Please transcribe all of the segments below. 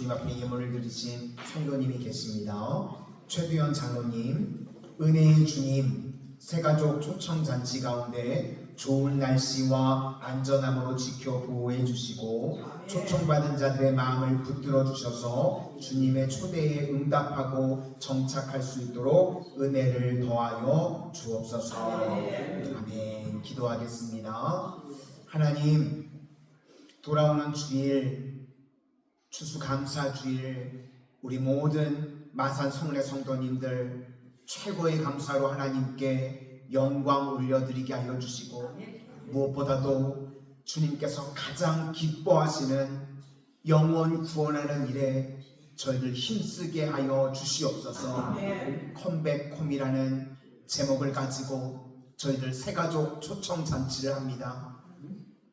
주님 앞에 예물을 드리신 성도님이 계십니다. 최두현 장로님, 은혜의 주님, 새가족 초청잔치 가운데 좋은 날씨와 안전함으로 지켜 보호해 주시고 초청받은 자들의 마음을 붙들어 주셔서 주님의 초대에 응답하고 정착할 수 있도록 은혜를 더하여 주옵소서. 아멘. 기도하겠습니다. 하나님, 돌아오는 주일, 추수감사주일, 우리 모든 마산 성례 성도님들 최고의 감사로 하나님께 영광 올려드리게 하여 주시고, 무엇보다도 주님께서 가장 기뻐하시는 영혼 구원하는 일에 저희를 힘쓰게 하여 주시옵소서. 컴백홈이라는 제목을 가지고 저희들 새가족 초청잔치를 합니다.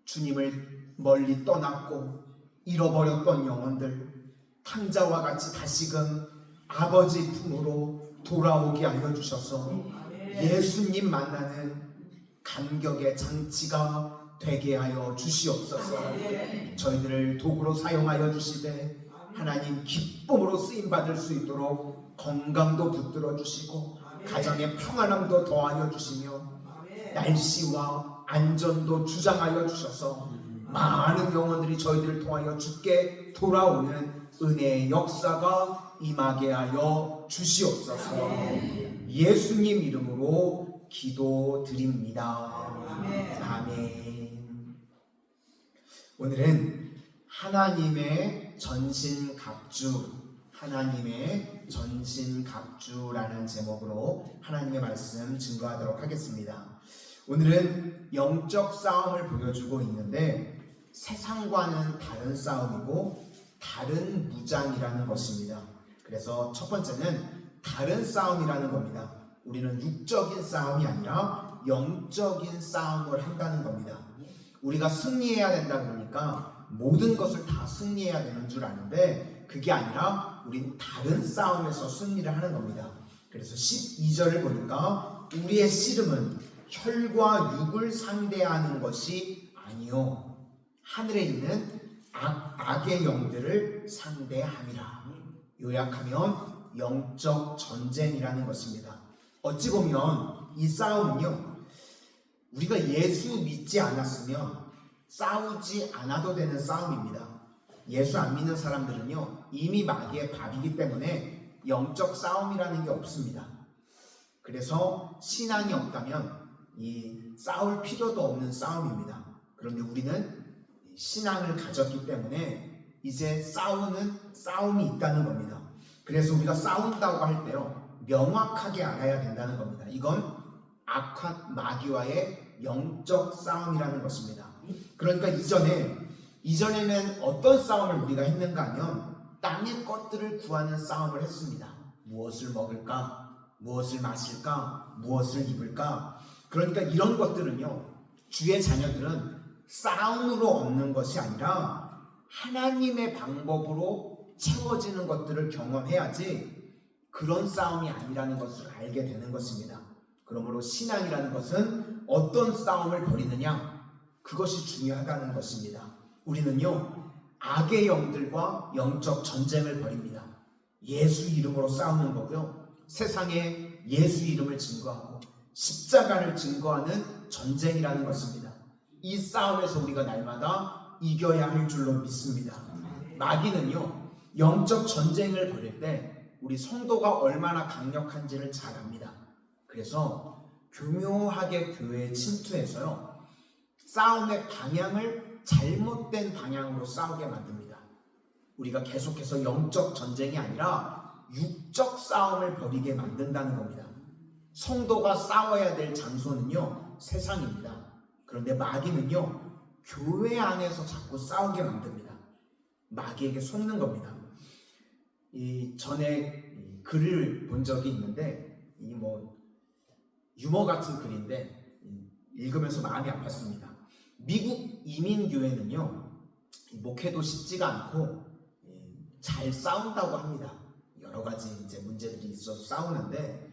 주님을 멀리 떠났고 잃어버렸던 영혼들, 탕자와 같이 다시금 아버지 품으로 돌아오게 하여 주셔서 예수님 만나는 감격의 잔치가 되게 하여 주시옵소서. 저희들을 도구로 사용하여 주시되 하나님 기쁨으로 쓰임받을 수 있도록 건강도 붙들어 주시고 가정의 평안함도 더하여 주시며 날씨와 안전도 주장하여 주셔서 많은 영혼들이 저희들을 통하여 주께 돌아오는 은혜의 역사가 임하게 하여 주시옵소서. 예수님 이름으로 기도드립니다. 아멘. 오늘은 하나님의 전신갑주라는 제목으로 하나님의 말씀 증거하도록 하겠습니다. 오늘은 영적 싸움을 보여주고 있는데 세상과는 다른 싸움이고 다른 무장이라는 것입니다. 그래서 첫 번째는 다른 싸움이라는 겁니다. 우리는 육적인 싸움이 아니라 영적인 싸움을 한다는 겁니다. 우리가 승리해야 된다 그러니까 모든 것을 다 승리해야 되는 줄 아는데 그게 아니라 우린 다른 싸움에서 승리를 하는 겁니다. 그래서 12절을 보니까 우리의 씨름은 혈과 육을 상대하는 것이 아니요 하늘에 있는 악의 영들을 상대함이라. 요약하면 영적 전쟁이라는 것입니다. 어찌 보면 이 싸움은요, 우리가 예수 믿지 않았으면 싸우지 않아도 되는 싸움입니다. 예수 안 믿는 사람들은요 이미 마귀의 밥이기 때문에 영적 싸움이라는 게 없습니다. 그래서 신앙이 없다면 이 싸울 필요도 없는 싸움입니다. 그런데 우리는 신앙을 가졌기 때문에 이제 싸움이 있다는 겁니다. 그래서 우리가 싸운다고 할 때요 명확하게 알아야 된다는 겁니다. 이건 악한 마귀와의 영적 싸움이라는 것입니다. 그러니까 이전에는 어떤 싸움을 우리가 했는가 하면 땅의 것들을 구하는 싸움을 했습니다. 무엇을 먹을까? 무엇을 마실까? 무엇을 입을까? 그러니까 이런 것들은요 주의 자녀들은 싸움으로 얻는 것이 아니라 하나님의 방법으로 채워지는 것들을 경험해야지 그런 싸움이 아니라는 것을 알게 되는 것입니다. 그러므로 신앙이라는 것은 어떤 싸움을 벌이느냐, 그것이 중요하다는 것입니다. 우리는요 악의 영들과 영적 전쟁을 벌입니다. 예수 이름으로 싸우는 거고요, 세상에 예수 이름을 증거하고 십자가를 증거하는 전쟁이라는 것입니다. 이 싸움에서 우리가 날마다 이겨야 할 줄로 믿습니다. 마귀는요 영적 전쟁을 벌일 때 우리 성도가 얼마나 강력한지를 잘 압니다. 그래서 교묘하게 교회에 침투해서요 싸움의 방향을 잘못된 방향으로 싸우게 만듭니다. 우리가 계속해서 영적 전쟁이 아니라 육적 싸움을 벌이게 만든다는 겁니다. 성도가 싸워야 될 장소는요 세상입니다. 그런데 마귀는요 교회 안에서 자꾸 싸우게 만듭니다. 마귀에게 속는 겁니다. 전에 글을 본 적이 있는데 유머 같은 글인데 읽으면서 마음이 아팠습니다. 미국 이민교회는요 목회도 쉽지가 않고 잘 싸운다고 합니다. 여러 가지 이제 문제들이 있어서 싸우는데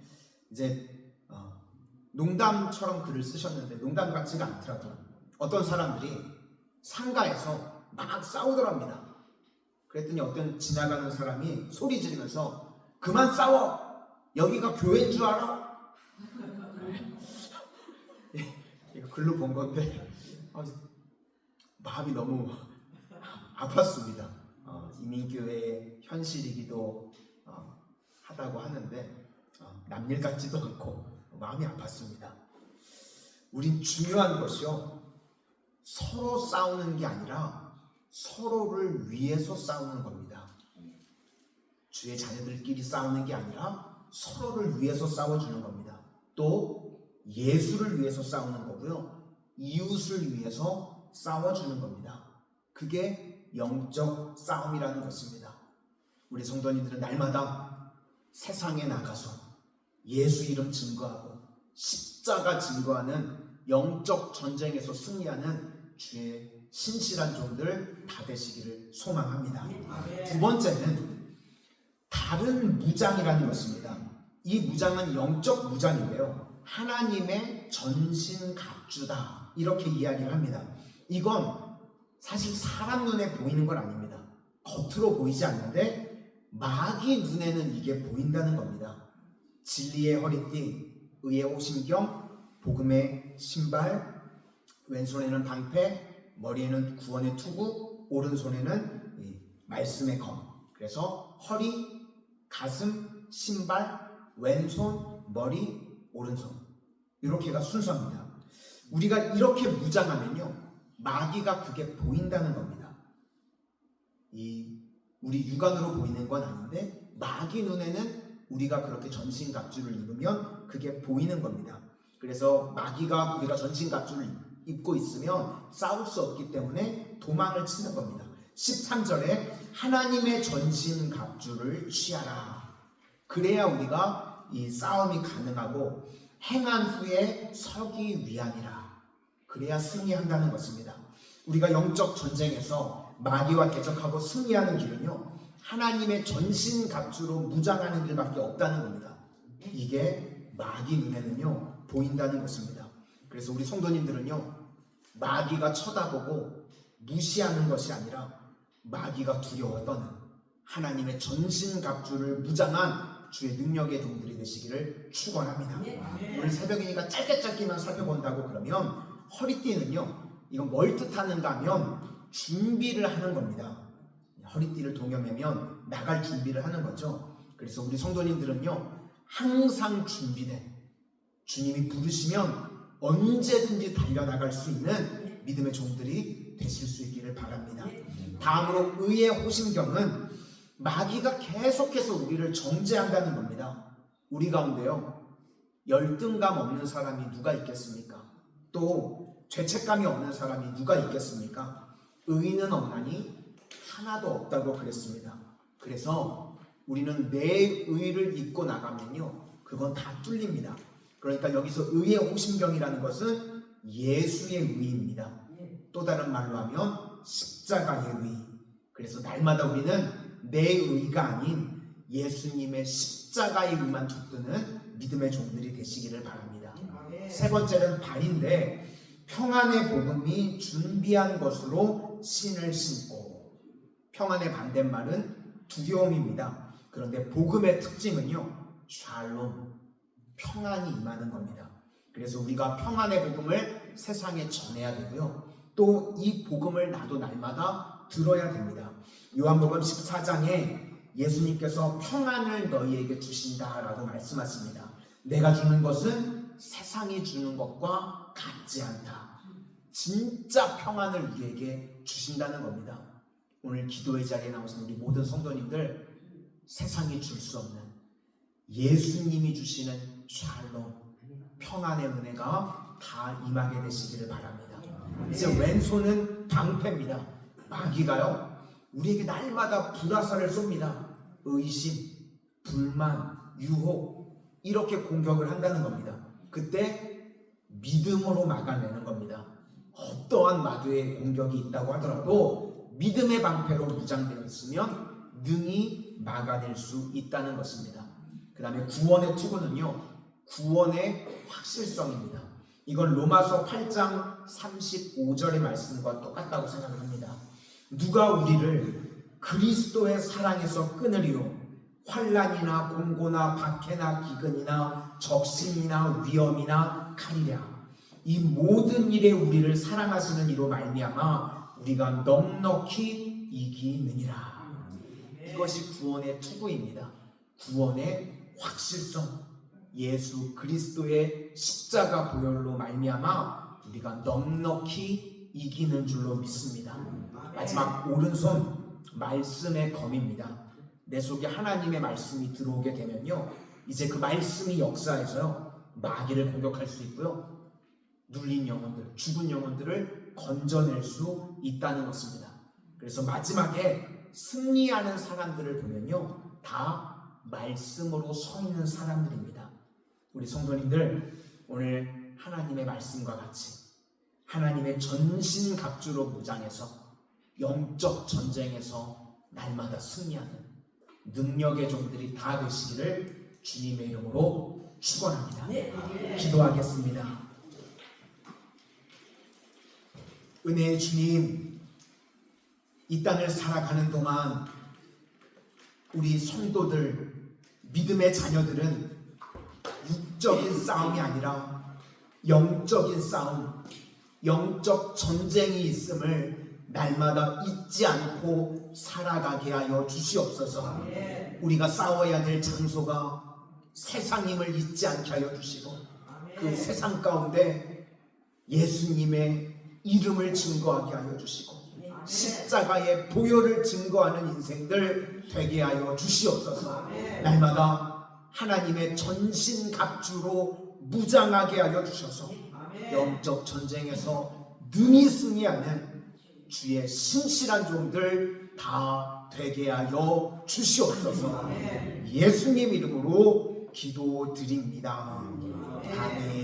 농담처럼 글을 쓰셨는데 농담 같지가 않더라고요. 어떤 사람들이 상가에서 막 싸우더랍니다. 그랬더니 어떤 지나가는 사람이 소리 지르면서 그만 싸워! 여기가 교회인 줄 알아? 이거 글로 본 건데 마음이 너무 아팠습니다. 이민교회의 현실이기도 하다고 하는데 남일 같지도 않고 마음이 아팠습니다. 우린 중요한 것이요, 서로 싸우는 게 아니라 서로를 위해서 싸우는 겁니다. 주의 자녀들끼리 싸우는 게 아니라 서로를 위해서 싸워주는 겁니다. 또 예수를 위해서 싸우는 거고요, 이웃을 위해서 싸워주는 겁니다. 그게 영적 싸움이라는 것입니다. 우리 성도님들은 날마다 세상에 나가서 예수 이름 증거하고 십자가 증거하는 영적 전쟁에서 승리하는 주의 신실한 종들 다 되시기를 소망합니다. 두 번째는 다른 무장이라는 것입니다. 이 무장은 영적 무장인데요, 하나님의 전신갑주다, 이렇게 이야기를 합니다. 이건 사실 사람 눈에 보이는 건 아닙니다. 겉으로 보이지 않는데 마귀 눈에는 이게 보인다는 겁니다. 진리의 허리띠, 의의 오심경, 복음의 신발, 왼손에는 방패, 머리에는 구원의 투구, 오른손에는 말씀의 검. 그래서 허리, 가슴, 신발, 왼손, 머리, 오른손, 이렇게가 순서입니다. 우리가 이렇게 무장하면요, 마귀가 그게 보인다는 겁니다. 우리 육안으로 보이는 건 아닌데 마귀 눈에는 우리가 그렇게 전신갑주를 입으면 그게 보이는 겁니다. 그래서 마귀가 우리가 전신갑주를 입고 있으면 싸울 수 없기 때문에 도망을 치는 겁니다. 13절에 하나님의 전신갑주를 취하라. 그래야 우리가 이 싸움이 가능하고 행한 후에 서기 위함이라. 그래야 승리한다는 것입니다. 우리가 영적 전쟁에서 마귀와 대적하고 승리하는 길은요, 하나님의 전신갑주로 무장하는 길밖에 없다는 겁니다. 이게 마귀 눈에는요 보인다는 것입니다. 그래서 우리 성도님들은요, 마귀가 쳐다보고 무시하는 것이 아니라 마귀가 두려워 떠는 하나님의 전신갑주를 무장한 주의 능력의 종들이 되시기를 축원합니다. 오늘 새벽이니까 짧게만 살펴본다고 그러면 허리띠는요, 이건 뭘 뜻하는가 하면 준비를 하는 겁니다. 허리띠를 동여매면 나갈 준비를 하는 거죠. 그래서 우리 성도님들은요, 항상 준비된, 주님이 부르시면 언제든지 달려나갈 수 있는 믿음의 종들이 되실 수 있기를 바랍니다. 다음으로 의의 호심경은 마귀가 계속해서 우리를 정죄한다는 겁니다. 우리 가운데요, 열등감 없는 사람이 누가 있겠습니까? 또 죄책감이 없는 사람이 누가 있겠습니까? 의인은 없나니 하나도 없다고 그랬습니다. 그래서 우리는 내 의를 입고 나가면요, 그건 다 뚫립니다. 그러니까 여기서 의의 호심경이라는 것은 예수의 의입니다. 또 다른 말로 하면 십자가의 의. 그래서 날마다 우리는 내 의가 아닌 예수님의 십자가의 의만 붙드는 믿음의 종들이 되시기를 바랍니다. 세 번째는 발인데, 평안의 복음이 준비한 것으로 신을 신고. 평안의 반대말은 두려움입니다. 그런데 복음의 특징은요, 샬롬, 평안이 임하는 겁니다. 그래서 우리가 평안의 복음을 세상에 전해야 되고요, 또 이 복음을 나도 날마다 들어야 됩니다. 요한복음 14장에 예수님께서 평안을 너희에게 주신다라고 말씀하십니다. 내가 주는 것은 세상이 주는 것과 같지 않다. 진짜 평안을 우리에게 주신다는 겁니다. 오늘 기도의 자리에 나오신 우리 모든 성도님들, 세상이 줄 수 없는 예수님이 주시는 샬롬, 평안의 은혜가 다 임하게 되시기를 바랍니다. 이제 왼손은 방패입니다. 마귀가요, 우리에게 날마다 불화살을 쏩니다. 의심, 불만, 유혹, 이렇게 공격을 한다는 겁니다. 그때 믿음으로 막아내는 겁니다. 어떠한 마귀의 공격이 있다고 하더라도 믿음의 방패로 무장되어 있으면 능히 막아낼 수 있다는 것입니다. 그 다음에 구원의 투구는요, 구원의 확실성입니다. 이건 로마서 8장 35절의 말씀과 똑같다고 생각합니다. 누가 우리를 그리스도의 사랑에서 끊으리요 환난이나 공고나 박해나 기근이나 적신이나 위험이나 칼이랴. 이 모든 일에 우리를 사랑하시는 이로 말미암아 우리가 넉넉히 이기느니라. 이것이 구원의 투구입니다. 구원의 확실성. 예수 그리스도의 십자가 보혈로 말미암아 우리가 넉넉히 이기는 줄로 믿습니다. 마지막 오른손 말씀의 검입니다. 내 속에 하나님의 말씀이 들어오게 되면요, 이제 그 말씀이 역사해서요 마귀를 공격할 수 있고요, 눌린 영혼들, 죽은 영혼들을 건져낼 수 있다는 것입니다. 그래서 마지막에 승리하는 사람들을 보면요 다 말씀으로 서 있는 사람들입니다. 우리 성도님들, 오늘 하나님의 말씀과 같이 하나님의 전신갑주로 무장해서 영적 전쟁에서 날마다 승리하는 능력의 종들이 다 되시기를 주님의 이름으로 축원합니다. 기도하겠습니다. 은혜의 주님, 이 땅을 살아가는 동안 우리 성도들, 믿음의 자녀들은 육적인 싸움이 아니라 영적인 싸움, 영적 전쟁이 있음을 날마다 잊지 않고 살아가게 하여 주시옵소서. 우리가 싸워야 될 장소가 세상임을 잊지 않게 하여 주시고, 그 세상 가운데 예수님의 이름을 증거하게 하여 주시고, 십자가의 보혈을 증거하는 인생들 되게 하여 주시옵소서. 날마다 하나님의 전신갑주로 무장하게 하여 주셔서 영적 전쟁에서 능히 승리하는 주의 신실한 종들 다 되게 하여 주시옵소서. 예수님 이름으로 기도드립니다. 아멘.